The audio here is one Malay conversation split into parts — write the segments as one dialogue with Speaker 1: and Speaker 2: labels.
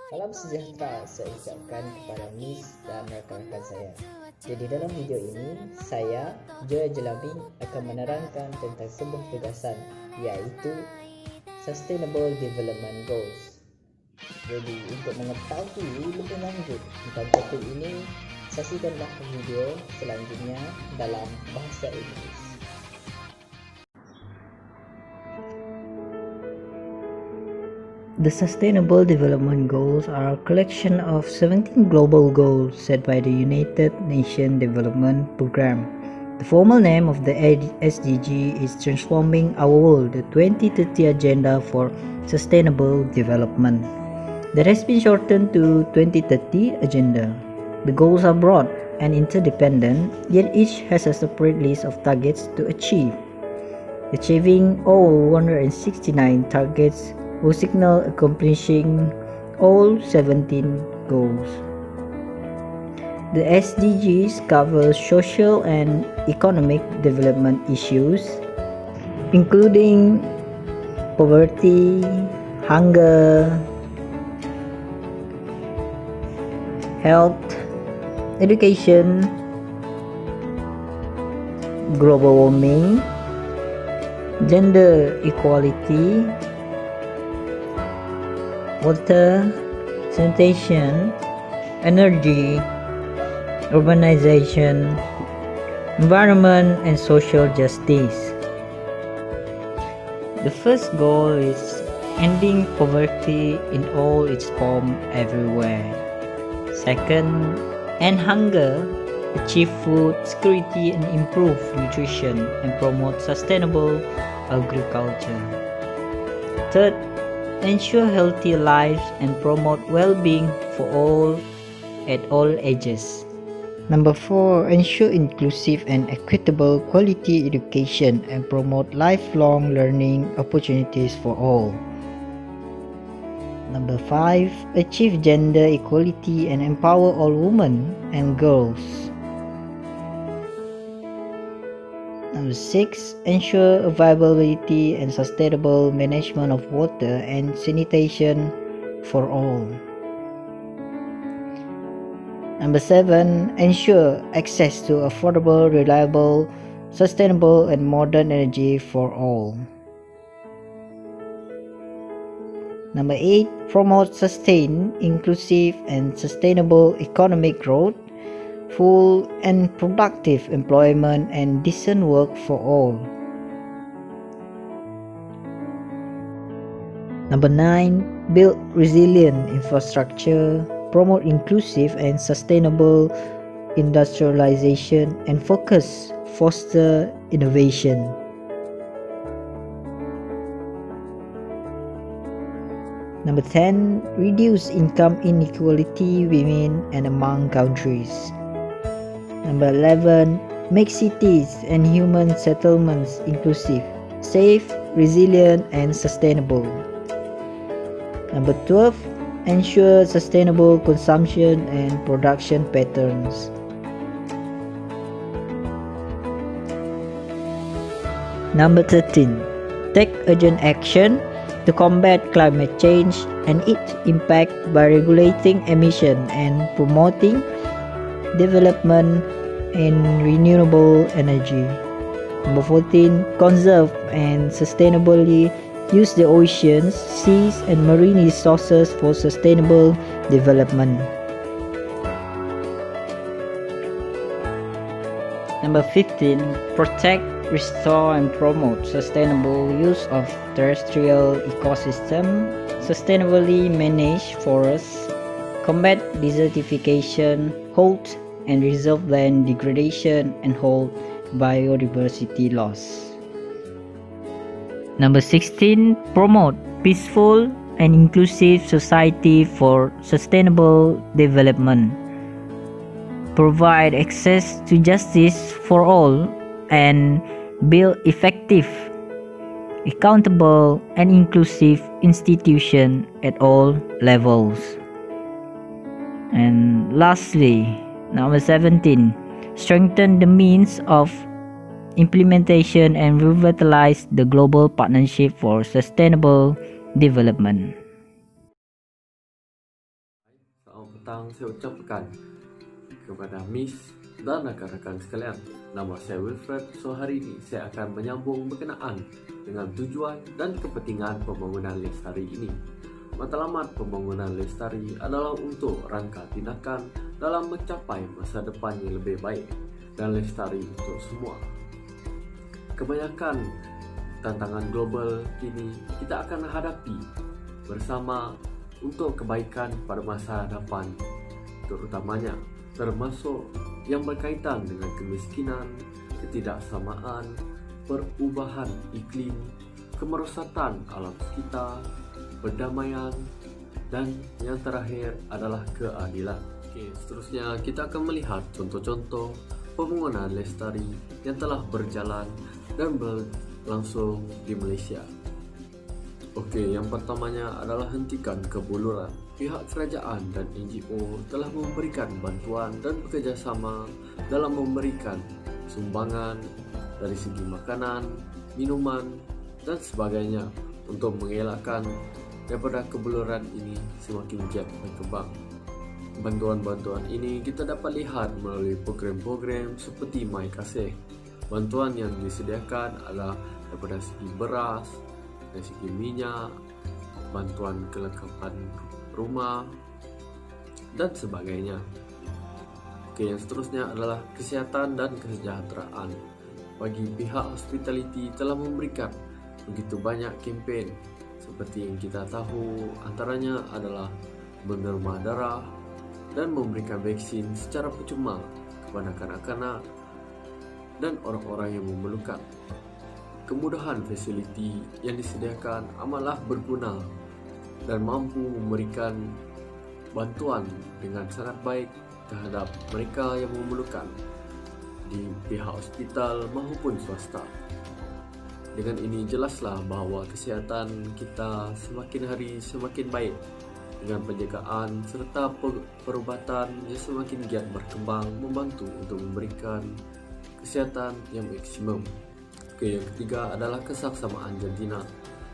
Speaker 1: Salam sejahtera saya ucapkan kepada Miss dan rakan-rakan saya. Jadi dalam video ini, saya, Joya Jelabing, akan menerangkan tentang sebuah gagasan, yaitu Sustainable Development Goals. Jadi untuk mengetahui lebih lanjut tentang topik ini, saksikanlah video selanjutnya dalam bahasa Inggris.
Speaker 2: The Sustainable Development Goals are a collection of 17 global goals set by the United Nations Development Programme. The formal name of the SDG is Transforming Our World, the 2030 Agenda for Sustainable Development. That has been shortened to 2030 Agenda. The goals are broad and interdependent, yet each has a separate list of targets to achieve. Achieving all 169 targets will signal accomplishing all 17 goals. The SDGs cover social and economic development issues, including poverty, hunger, health, education, global warming, gender equality, water, sanitation, energy, urbanization, environment, and social justice. The first goal is ending poverty in all its forms everywhere. Second, end hunger, achieve food security and improve nutrition and promote sustainable agriculture. Third, ensure healthy lives and promote well-being for all at all ages. Number 4, ensure inclusive and equitable quality education and promote lifelong learning opportunities for all. Number 5, achieve gender equality and empower all women and girls. Number 6, ensure availability and sustainable management of water and sanitation for all. Number 7, ensure access to affordable, reliable, sustainable, and modern energy for all. Number 8, promote sustained, inclusive, and sustainable economic growth, full and productive employment, and decent work for all. Number 9, build resilient infrastructure, promote inclusive and sustainable industrialization, and foster innovation. Number 10, reduce income inequality within and among countries. Number 11, make cities and human settlements inclusive, safe, resilient, and sustainable. Number 12, ensure sustainable consumption and production patterns. Number 13, take urgent action to combat climate change and its impact by regulating emission and promoting development in renewable energy. Number 14, conserve and sustainably use the oceans, seas, and marine resources for sustainable development. Number 15, protect, restore, and promote sustainable use of terrestrial ecosystem, sustainably manage forests, combat desertification, halt and reserve land degradation, and halt biodiversity loss. Number 16, promote peaceful and inclusive society for sustainable development. Provide access to justice for all and build effective, accountable, and inclusive institutions at all levels. And lastly, number 17, strengthen the means of implementation and revitalize the global partnership for sustainable development.
Speaker 3: Selamat petang saya ucapkan kepada Miss dan rakan-rakan sekalian. Nama saya Wilfred. So hari ini saya akan menyambung berkenaan dengan tujuan dan kepentingan pembangunan lestari ini. Matlamat pembangunan lestari adalah untuk rangka tindakan dalam mencapai masa depan yang lebih baik dan lestari untuk semua. Kebanyakan tantangan global kini kita akan hadapi bersama untuk kebaikan pada masa depan, terutamanya termasuk yang berkaitan dengan kemiskinan, ketidaksamaan, perubahan iklim, kemerosotan alam sekitar, perdamaian, dan yang terakhir adalah keadilan. Seterusnya kita akan melihat contoh-contoh pembangunan lestari yang telah berjalan dan berlangsung di Malaysia. Yang pertamanya adalah hentikan kebuluran. Pihak kerajaan dan NGO telah memberikan bantuan dan bekerjasama dalam memberikan sumbangan dari segi makanan, minuman, dan sebagainya untuk mengelakkan daripada kebuluran ini semakin giat berkembang. Bantuan-bantuan ini kita dapat lihat melalui program-program seperti My Kasih. Bantuan yang disediakan adalah daripada segi beras, dari segi minyak, bantuan kelengkapan rumah, dan sebagainya. Yang seterusnya adalah kesihatan dan kesejahteraan. Bagi pihak hospitality telah memberikan begitu banyak kempen seperti yang kita tahu, antaranya adalah menderma darah dan memberikan vaksin secara percuma kepada kanak-kanak dan orang-orang yang memerlukan. Kemudahan fasiliti yang disediakan amatlah berguna dan mampu memberikan bantuan dengan sangat baik terhadap mereka yang memerlukan di pihak hospital maupun swasta. Dengan ini jelaslah bahawa kesihatan kita semakin hari semakin baik dengan penjagaan serta perubatan yang semakin giat berkembang membantu untuk memberikan kesihatan yang maksimum. Yang ketiga adalah kesaksamaan jantina.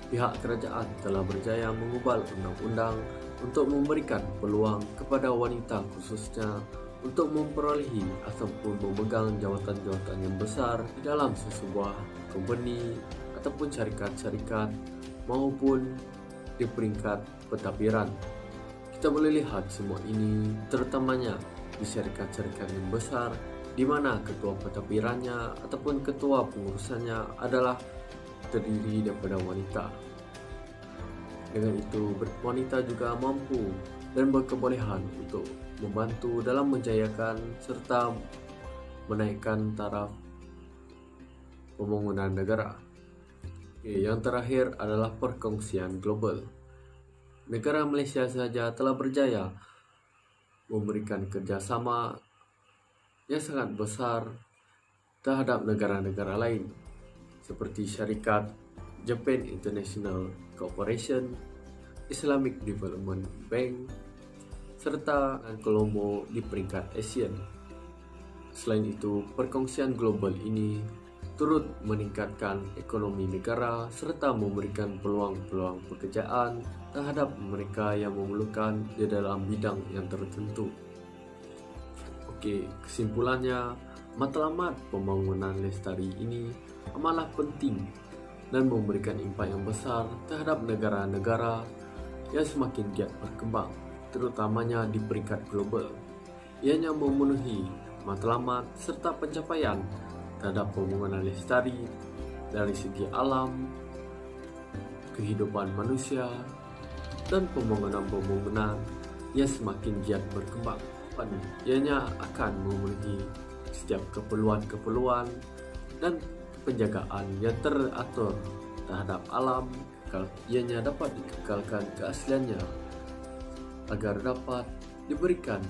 Speaker 3: Pihak kerajaan telah berjaya mengubah undang-undang untuk memberikan peluang kepada wanita khususnya untuk memperolehi ataupun memegang jawatan-jawatan yang besar di dalam sesebuah company ataupun syarikat-syarikat maupun di peringkat pentadbiran. Kita boleh lihat semua ini terutamanya di syarikat-syarikat yang besar di mana ketua pentadbirannya ataupun ketua pengurusannya adalah terdiri daripada wanita. Dengan itu, wanita juga mampu dan berkebolehan untuk membantu dalam menjayakan serta menaikkan taraf pembangunan negara. Yang terakhir adalah perkongsian global. Negara Malaysia sahaja telah berjaya memberikan kerjasama yang sangat besar terhadap negara-negara lain seperti syarikat Japan International Corporation, Islamic Development Bank, serta Colombo di peringkat ASEAN. Selain itu, perkongsian global ini turut meningkatkan ekonomi negara serta memberikan peluang-peluang pekerjaan terhadap mereka yang memerlukan di dalam bidang yang tertentu. Kesimpulannya, matlamat pembangunan lestari ini amatlah penting dan memberikan impak yang besar terhadap negara-negara yang semakin giat berkembang, terutamanya di peringkat global. Ianya memenuhi matlamat serta pencapaian terhadap pembangunan lestari dari segi alam, kehidupan manusia, dan pembangunan-pembangunan yang semakin giat berkembang. Ianya akan memenuhi setiap keperluan-keperluan dan penjagaan yang teratur terhadap alam. Ianya dapat dikekalkan keasliannya agar dapat diberikan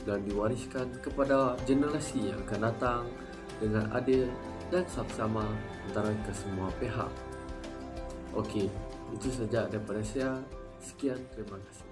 Speaker 3: dan diwariskan kepada generasi yang akan datang dengan adil dan saksama antara kesemua pihak. Itu saja daripada saya. Sekian, terima kasih.